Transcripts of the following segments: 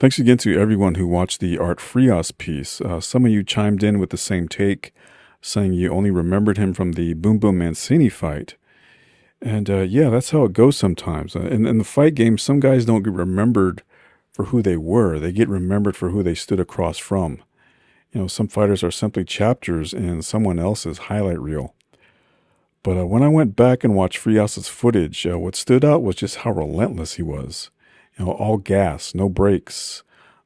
Thanks again to everyone who watched the Art Frias piece. Some of you chimed in with the same take, saying you only remembered him from the Boom Boom Mancini fight. And yeah, that's how it goes sometimes. In the fight game, some guys don't get remembered for who they were. They get remembered for who they stood across from. Some fighters are simply chapters in someone else's highlight reel. But when I went back and watched Frias's footage, what stood out was just how relentless he was. All gas, no brakes,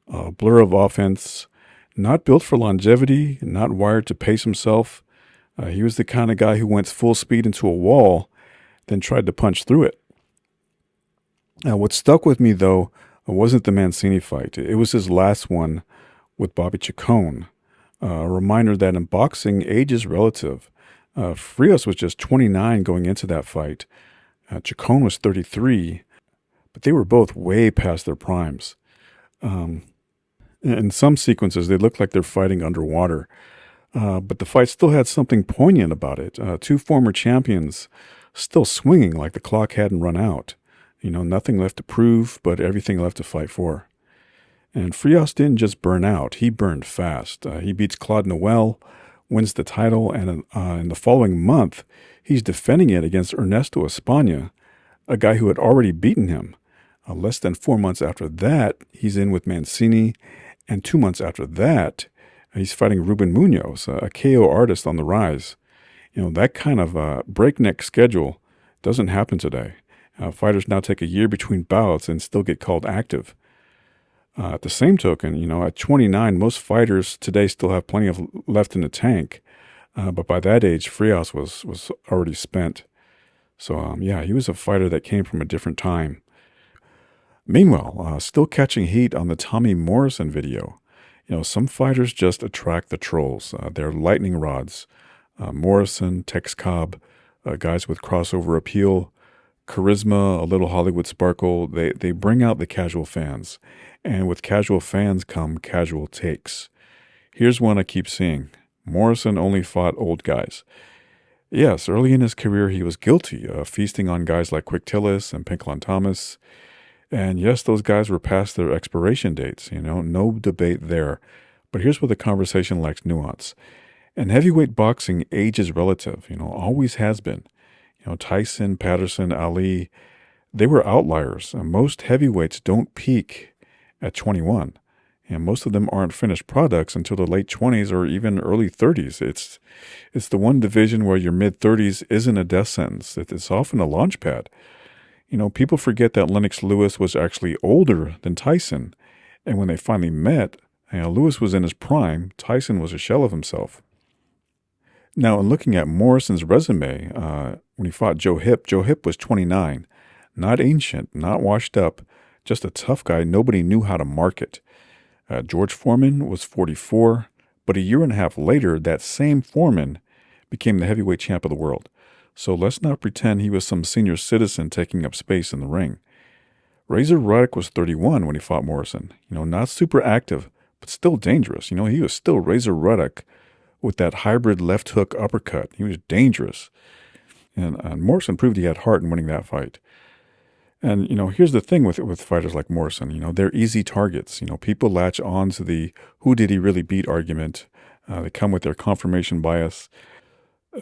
blur of offense, not built for longevity, not wired to pace himself. He was the kind of guy who went full speed into a wall, then tried to punch through it. Now, what stuck with me, though, wasn't the Mancini fight. It was his last one with Bobby Chacon. A reminder that in boxing, age is relative. Frias was just 29 going into that fight. Chacon was 33, but they were both way past their primes. In some sequences, they looked like they're fighting underwater. But the fight still had something poignant about it. Two former champions still swinging like the clock hadn't run out. Nothing left to prove, but everything left to fight for. And Frias didn't just burn out, he burned fast. He beats Claude Noel, wins the title, and in the following month, he's defending it against Ernesto Espana, a guy who had already beaten him. Less than 4 months after that, he's in with Mancini, and 2 months after that, he's fighting Ruben Munoz, a KO artist on the rise. That kind of breakneck schedule doesn't happen today. Fighters now take a year between bouts and still get called active. At the same token, at 29, most fighters today still have plenty of left in the tank. But by that age, Frias was already spent. So, yeah, he was a fighter that came from a different time. Meanwhile, still catching heat on the Tommy Morrison video. Some fighters just attract the trolls. They're lightning rods. Morrison, Tex Cobb, guys with crossover appeal, charisma, a little Hollywood sparkle. They bring out the casual fans. And with casual fans come casual takes. Here's one I keep seeing. Morrison only fought old guys. Yes, early in his career, he was guilty of feasting on guys like Quick Tillis and Pinklon Thomas. And yes, those guys were past their expiration dates, no debate there. But here's where the conversation lacks nuance. In heavyweight boxing, age is relative, always has been. Tyson, Patterson, Ali, they were outliers. Most heavyweights don't peak at 21. And most of them aren't finished products until the late 20s or even early 30s. It's the one division where your mid-30s isn't a death sentence. It's often a launch pad. People forget that Lennox Lewis was actually older than Tyson. And when they finally met, Lewis was in his prime. Tyson was a shell of himself. Now, in looking at Morrison's resume, when he fought Joe Hip was 29. Not ancient, not washed up, just a tough guy nobody knew how to market. George Foreman was 44, but a year and a half later, that same Foreman became the heavyweight champ of the world. So let's not pretend he was some senior citizen taking up space in the ring. Razor Ruddock was 31 when he fought Morrison. Not super active, but still dangerous. He was still Razor Ruddock with that hybrid left hook uppercut. He was dangerous. And Morrison proved he had heart in winning that fight. And, here's the thing with fighters like Morrison. They're easy targets. People latch on to the who did he really beat argument. They come with their confirmation bias.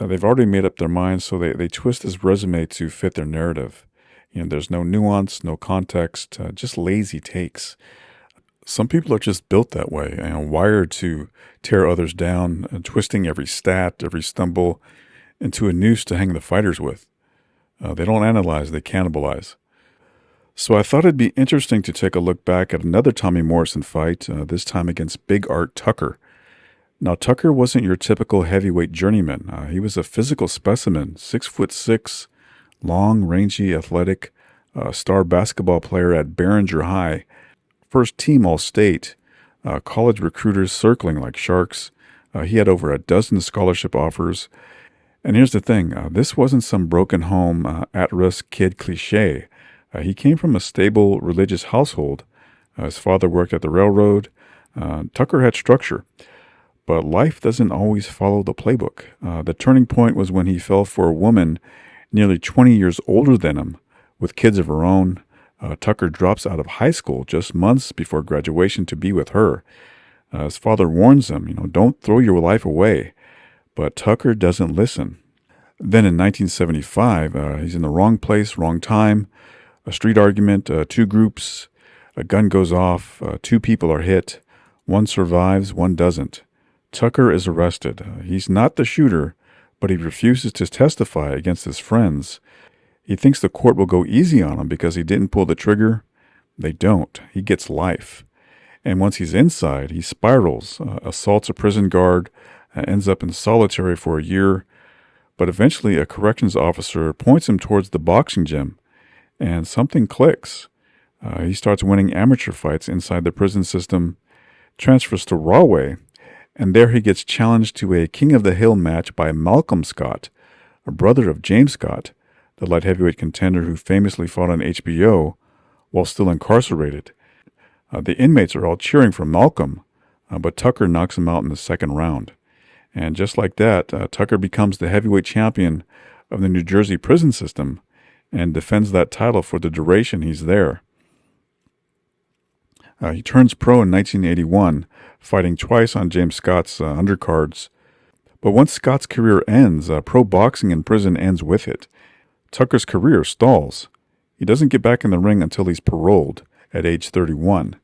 They've already made up their minds, so they twist his resume to fit their narrative. There's no nuance, no context, just lazy takes. Some people are just built that way, wired to tear others down, twisting every stat, every stumble into a noose to hang the fighters with. They don't analyze, they cannibalize. So I thought it'd be interesting to take a look back at another Tommy Morrison fight, this time against Big Art Tucker. Now, Tucker wasn't your typical heavyweight journeyman. He was a physical specimen, 6'6", long, rangy, athletic, star basketball player at Barringer High, first team All-State, college recruiters circling like sharks. He had over a dozen scholarship offers. And here's the thing, this wasn't some broken home, at-risk kid cliche. He came from a stable religious household. His father worked at the railroad. Tucker had structure. But life doesn't always follow the playbook. The turning point was when he fell for a woman nearly 20 years older than him, with kids of her own, Tucker drops out of high school just months before graduation to be with her. His father warns him, don't throw your life away. But Tucker doesn't listen. Then in 1975, he's in the wrong place, wrong time. A street argument, two groups, a gun goes off, two people are hit. One survives, one doesn't. Tucker is arrested. He's not the shooter, but he refuses to testify against his friends. He thinks the court will go easy on him because he didn't pull the trigger. They don't. He gets life. And once he's inside, he spirals, assaults a prison guard, ends up in solitary for a year. But eventually a corrections officer points him towards the boxing gym, and something clicks. He starts winning amateur fights inside the prison system, transfers to Rahway, and there he gets challenged to a King of the Hill match by Malcolm Scott, a brother of James Scott, the light heavyweight contender who famously fought on HBO while still incarcerated. The inmates are all cheering for Malcolm, but Tucker knocks him out in the second round. And just like that, Tucker becomes the heavyweight champion of the New Jersey prison system and defends that title for the duration he's there. He turns pro in 1981, fighting twice on James Scott's undercards. But once Scott's career ends, pro boxing in prison ends with it. Tucker's career stalls. He doesn't get back in the ring until he's paroled at age 31.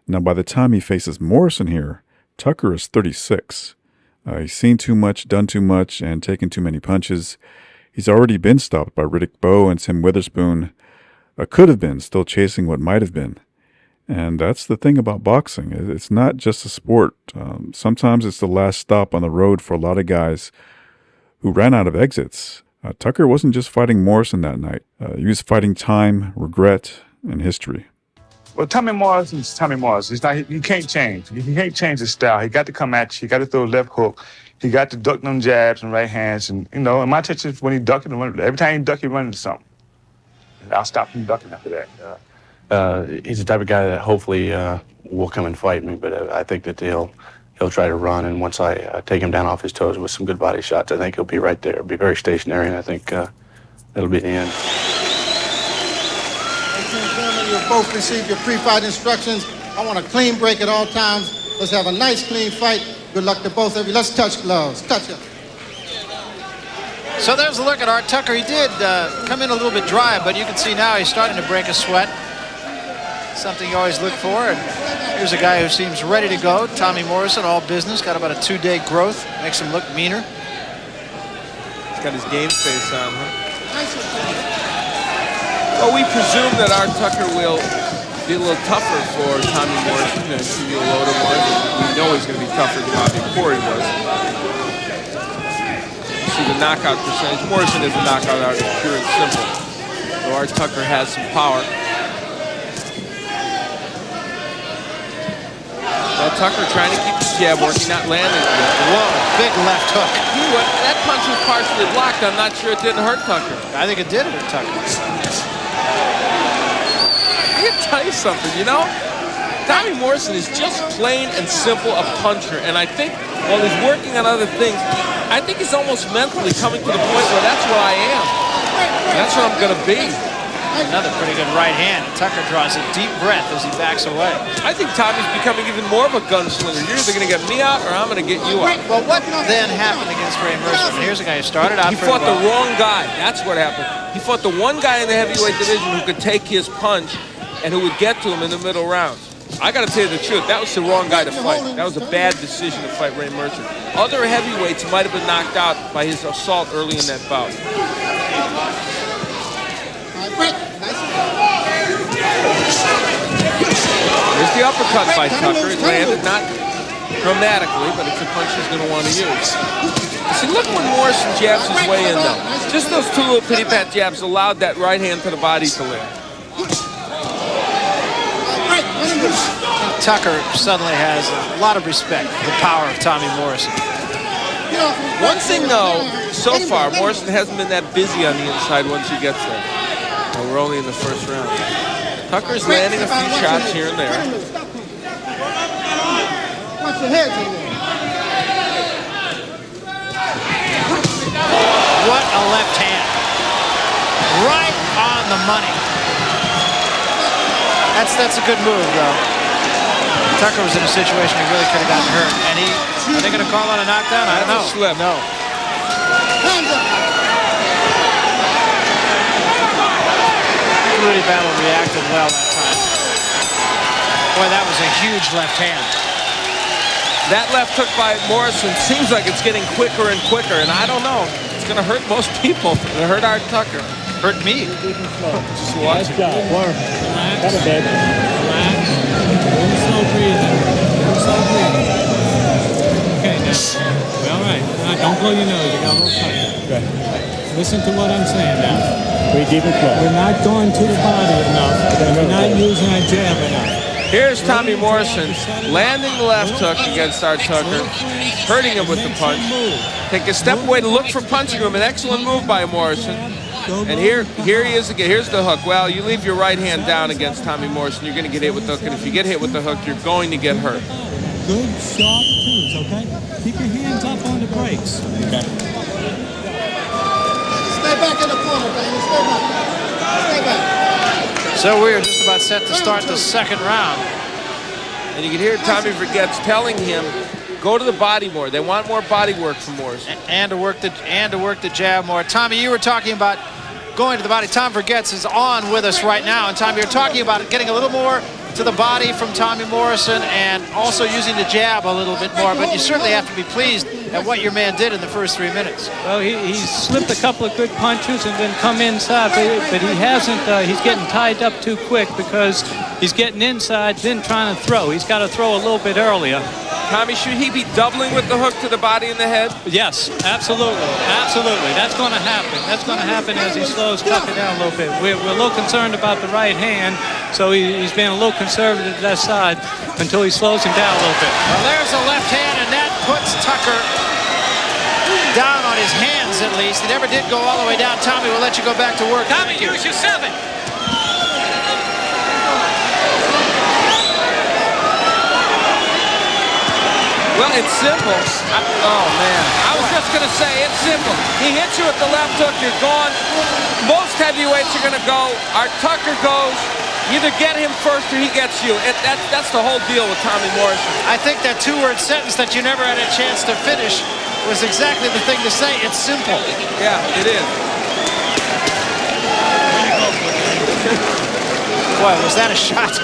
Now, by the time he faces Morrison here, Tucker is 36. He's seen too much, done too much, and taken too many punches. He's already been stopped by Riddick Bowe and Tim Witherspoon. Could have been, still chasing what might have been. And that's the thing about boxing. It's not just a sport. Sometimes it's the last stop on the road for a lot of guys who ran out of exits. Tucker wasn't just fighting Morrison that night. He was fighting time, regret, and history. Well, Tommy Morrison's Tommy Morrison. He can't change. He can't change his style. He got to come at you. He got to throw a left hook. He got to duck them jabs and right hands. And, and my touch is when he ducked and run. Every time he duck, he run into something. And I'll stop him ducking after that. He's the type of guy that hopefully will come and fight me, but I think that he'll try to run. And once I take him down off his toes with some good body shots, I think he'll be right there, be very stationary, and I think that'll be the end. You'll both receive your pre-fight instructions. I want a clean break at all times. Let's have a nice, clean fight. Good luck to both of you. Let's touch gloves. Touch it. So there's a look at Art Tucker. He did come in a little bit dry, but you can see now he's starting to break a sweat. Something you always look for. And here's a guy who seems ready to go. Tommy Morrison, all business. Got about a 2-day growth. Makes him look meaner. He's got his game face on, huh? Well, we presume that Art Tucker will be a little tougher for Tommy Morrison than Studio Loda was. We know he's going to be tougher than Bobby Corey was. You see the knockout percentage. Morrison is a knockout artist, pure and simple. So Art Tucker has some power. Now Tucker trying to keep the jab working, not landing yet. Whoa, big left hook. That punch was partially blocked. I'm not sure it didn't hurt Tucker. I think it did hurt Tucker. I can tell you something, Tommy Morrison is just plain and simple a puncher, and I think while he's working on other things, I think he's almost mentally coming to the point where that's what I am. That's what I'm going to be. Another pretty good right hand. Tucker draws a deep breath as he backs away. I think Tommy's becoming even more of a gunslinger. You're either going to get me out or I'm going to get you out. Well, what then happened against Ray Mercer? Here's a guy who started out He fought the wrong guy. That's what happened. He fought the one guy in the heavyweight division who could take his punch and who would get to him in the middle rounds. I got to tell you the truth. That was the wrong guy to fight. That was a bad decision to fight Ray Mercer. Other heavyweights might have been knocked out by his assault early in that bout. Here's the uppercut by Tucker. It landed not dramatically, but it's a punch he's going to want to use. See, look when Morrison jabs his way in, though. Just those two little pity-pat jabs allowed that right hand to the body to land. Tucker suddenly has a lot of respect for the power of Tommy Morrison. One thing, though, so far, Morrison hasn't been that busy on the inside once he gets there. Well, we're only in the first round. Tucker's landing a few shots here and there. Watch your head, Tommy. What a left hand. Right on the money. That's a good move, though. Tucker was in a situation he really could have gotten hurt. And are they going to call on a knockdown? I don't know. Slip. No. Rudy Battle reacted well that time. Boy, that was a huge left hand. That left hook by Morrison seems like it's getting quicker and quicker, and I don't know. It's going to hurt most people. It's going to hurt Art Tucker. Hurt me. Just watch it. Relax. Relax. Slow breathing. Slow breathing. Okay, now. All right. Now, don't blow your nose. You got a little pressure. Okay. Listen to what I'm saying now. Breathe deep and slow. We're not going to the body enough. We're not using our jab enough. Here's Tommy Morrison landing the left hook against Art Tucker, hurting him with the punch. Take a step away to look for punching him. An excellent move by Morrison. And here he is again. Here's the hook. Well, you leave your right hand down against Tommy Morrison, you're going to get hit with the hook. And if you get hit with the hook, you're going to get hurt. Good, sharp twos, okay? Keep your hands up on the brakes. Okay. Stay back in the corner, Danny. Stay back. Stay back. So we are just about set to start the second round. And you can hear Tommy Forgets telling him, go to the body more. They want more body work from Morrison. And to work the jab more. Tommy, you were talking about going to the body. Tom Forgets is on with us right now. And Tommy, you're talking about getting a little more to the body from Tommy Morrison and also using the jab a little bit more. But you certainly have to be pleased at what your man did in the first 3 minutes. Well, he slipped a couple of good punches and then come inside, but he hasn't. He's getting tied up too quick because he's getting inside, then trying to throw. He's got to throw a little bit earlier. Tommy, should he be doubling with the hook to the body and the head? Yes, absolutely. Absolutely. That's going to happen. That's going to happen as he slows Tucker down a little bit. We're a little concerned about the right hand, so he's being a little conservative to that side until he slows him down a little bit. Well, there's a left hand, and that puts Tucker down on his hands at least. He never did go all the way down. Tommy, we'll let you go back to work. Tommy, use your 7. Well, it's simple. Oh, man. I was just going to say, it's simple. He hits you with the left hook, you're gone. Most heavyweights are going to go. Art Tucker goes. You either get him first or he gets you. That's the whole deal with Tommy Morrison. I think that two-word sentence that you never had a chance to finish was exactly the thing to say. It's simple. Yeah, it is. Boy, was that a shot.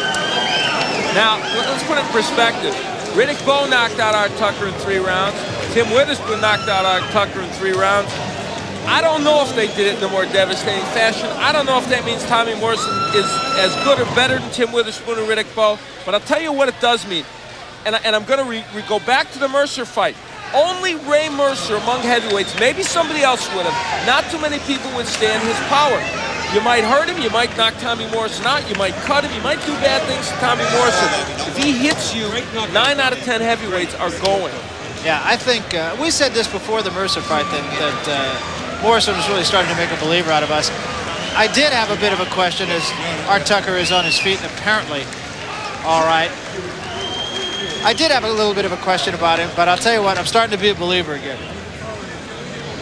Now, let's put it in perspective. Riddick Bowe knocked out Art Tucker in 3 rounds. Tim Witherspoon knocked out Art Tucker in 3 rounds. I don't know if they did it in a more devastating fashion. I don't know if that means Tommy Morrison is as good or better than Tim Witherspoon and Riddick Bowe. But I'll tell you what it does mean. And I'm going to go back to the Mercer fight. Only Ray Mercer among heavyweights, maybe somebody else would have. Not too many people would stand his power. You might hurt him, you might knock Tommy Morrison out, you might cut him, you might do bad things to Tommy Morrison. If he hits you, 9 out of 10 heavyweights are going. Yeah, I think we said this before the Mercer fight that Morrison was really starting to make a believer out of us. I did have a bit of a question as Art Tucker is on his feet and apparently all right. I did have a little bit of a question about him, but I'll tell you what, I'm starting to be a believer again.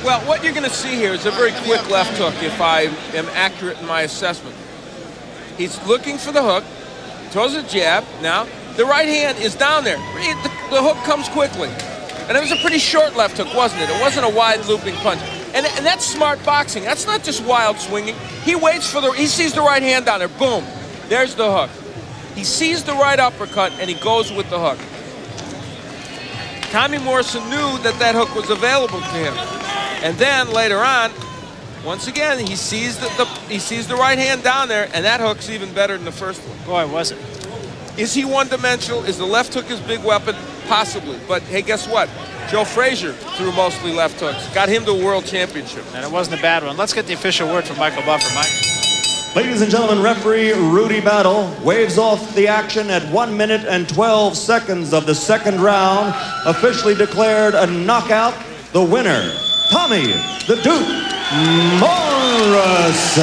Well, what you're going to see here is a very quick left hook, if I am accurate in my assessment. He's looking for the hook, throws a jab. Now, the right hand is down there. The hook comes quickly. And it was a pretty short left hook, wasn't it? It wasn't a wide looping punch. And that's smart boxing. That's not just wild swinging. He waits for he sees the right hand down there. Boom. There's the hook. He sees the right uppercut, and he goes with the hook. Tommy Morrison knew that hook was available to him. And then later on, once again, he sees the right hand down there, and that hook's even better than the first one. Boy, was it. Is he one-dimensional? Is the left hook his big weapon? Possibly. But hey, guess what? Joe Frazier threw mostly left hooks. Got him to a world championship. And it wasn't a bad one. Let's get the official word from Michael Buffer. Mike. Ladies and gentlemen, referee Rudy Battle waves off the action at 1 minute and 12 seconds of the second round. Officially declared a knockout. The winner, Tommy the Duke Morrison.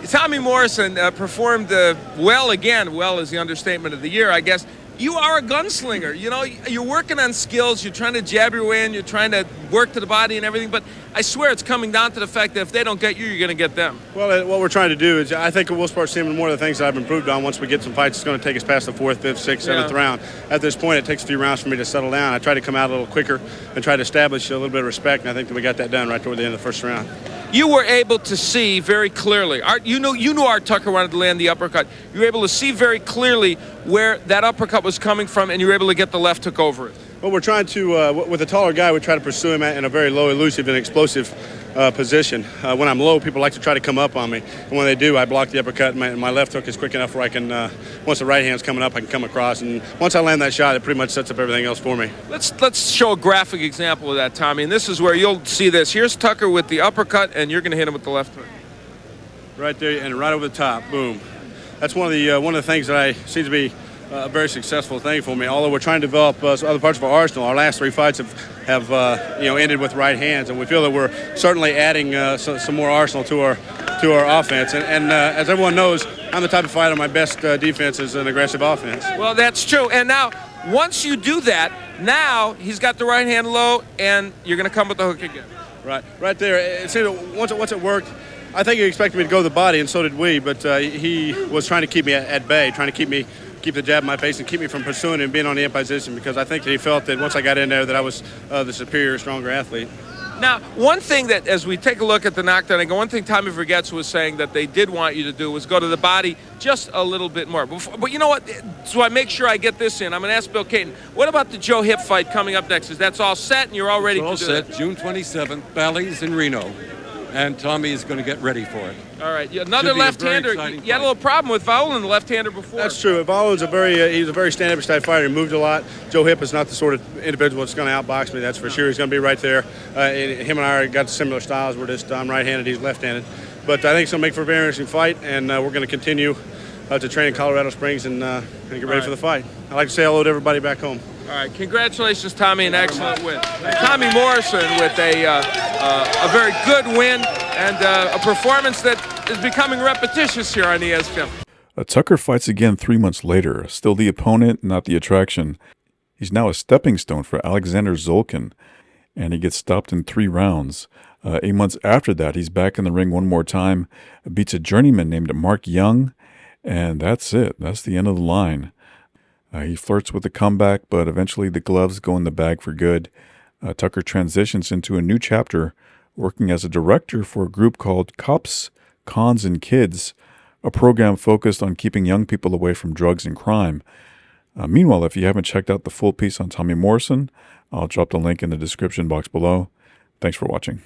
Tommy Morrison performed well again. Well is the understatement of the year, I guess. You are a gunslinger. You know, you're working on skills. You're trying to jab your way in. You're trying to work to the body and everything. But I swear it's coming down to the fact that if they don't get you, you're going to get them. Well, what we're trying to do is, I think we'll start seeing more of the things that I've improved on once we get some fights. It's going to take us past the 4th, 5th, 6th, 7th round. At this point, it takes a few rounds for me to settle down. I try to come out a little quicker and try to establish a little bit of respect, and I think that we got that done right toward the end of the first round. You were able to see very clearly. You knew Art Tucker wanted to land the uppercut. You were able to see very clearly where that uppercut was coming from, and you were able to get the left hook over it. Well, we're trying to, with a taller guy, we try to pursue him in a very low, elusive, and explosive position. When I'm low, people like to try to come up on me. And when they do, I block the uppercut, and my left hook is quick enough where I can, once the right hand's coming up, I can come across. And once I land that shot, it pretty much sets up everything else for me. Let's show a graphic example of that, Tommy. And this is where you'll see this. Here's Tucker with the uppercut, and you're going to hit him with the left hook. Right there, and right over the top. Boom. That's one of the things that seems to be a very successful thing for me. Although we're trying to develop other parts of our arsenal, our last 3 fights have ended with right hands, and we feel that we're certainly adding some more arsenal to our offense. And as everyone knows, I'm the type of fighter. My best defense is an aggressive offense. Well, that's true. And now, once you do that, now he's got the right hand low, and you're going to come with the hook again. Right there. It seemed that once it worked, I think he expected me to go to the body, and so did we. But he was trying to keep me at bay, trying to keep the jab in my face and keep me from pursuing and being on the in position, because I think that he felt that once I got in there that I was the superior, stronger athlete. Now, one thing that, as we take a look at the knockdown, one thing Tommy Vergetz was saying that they did want you to do was go to the body just a little bit more. But you know what? So I make sure I get this in. I'm going to ask Bill Caton, what about the Joe Hip fight coming up next? Is that's all set and you're all ready to do All set. that? June 27th, Bally's in Reno. And Tommy is going to get ready for it. All right, another left-hander. You had a little problem with Vaughn, the left-hander before. That's true. Vaughn's he's a very stand-up type fighter. He moved a lot. Joe Hip is not the sort of individual that's going to outbox me. That's for sure. He's going to be right there. Him and I got similar styles. We're just I'm right-handed. He's left-handed. But I think it's going to make for a very interesting fight, and we're going to continue to train in Colorado Springs and get ready for the fight. I'd like to say hello to everybody back home. All right, congratulations, Tommy, an excellent win. Tommy Morrison with a very good win and a performance that is becoming repetitious here on ESPN. Tucker fights again 3 months later, still the opponent, not the attraction. He's now a stepping stone for Alexander Zolkin, and he gets stopped in 3 rounds. 8 months after that, he's back in the ring one more time, beats a journeyman named Mark Young, and that's it. That's the end of the line. He flirts with the comeback, but eventually the gloves go in the bag for good. Tucker transitions into a new chapter, working as a director for a group called Cops, Cons, and Kids, a program focused on keeping young people away from drugs and crime. Meanwhile, if you haven't checked out the full piece on Tommy Morrison, I'll drop the link in the description box below. Thanks for watching.